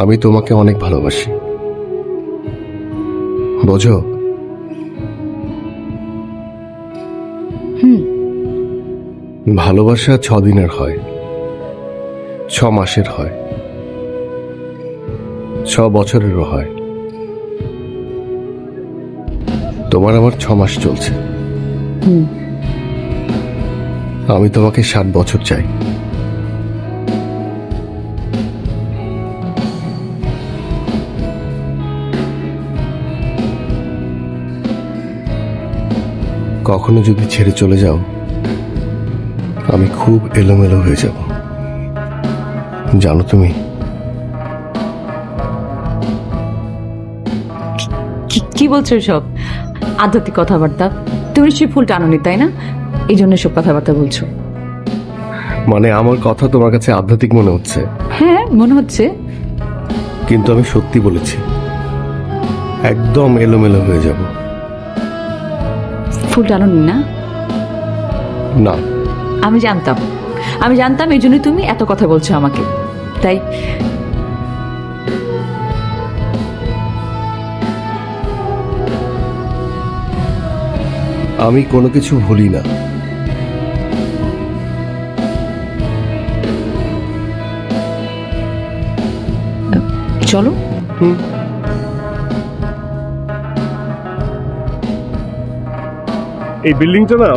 আমি তোমাকে অনেক ভালোবাসি, বোঝো? ভালোবাসা 6 দিনের হয়, 6 মাসের হয়, 6 বছরেরও হয়। তোমার আমার 6 মাস চলছে। আমি তোমাকে 7 বছর চাই। কখনো যদি ছেড়ে চলে যাও, আমি খুব এলোমেলো হয়ে যাব, জানো তুমি? কি বলছো সব আধ্যাত্মিক কথাবার্তা? তুমি নিশ্চয়ই ফুল টানোনি, তাই না? এই জন্য সব কথাবার্তা বলছো। মানে আমার কথা তোমার কাছে আধ্যাত্মিক মনে হচ্ছে, হ্যাঁ মনে হচ্ছে। কিন্তু আমি সত্যি বলেছি, একদম এলোমেলো হয়ে যাব। ফুল টানোনি না? না, আমি জানতাম এই জন্যই তুমি এত কথা বলছো আমাকে, তাই আমি কোনো কিছু ভুলি না। চলো। এই বিল্ডিংটা না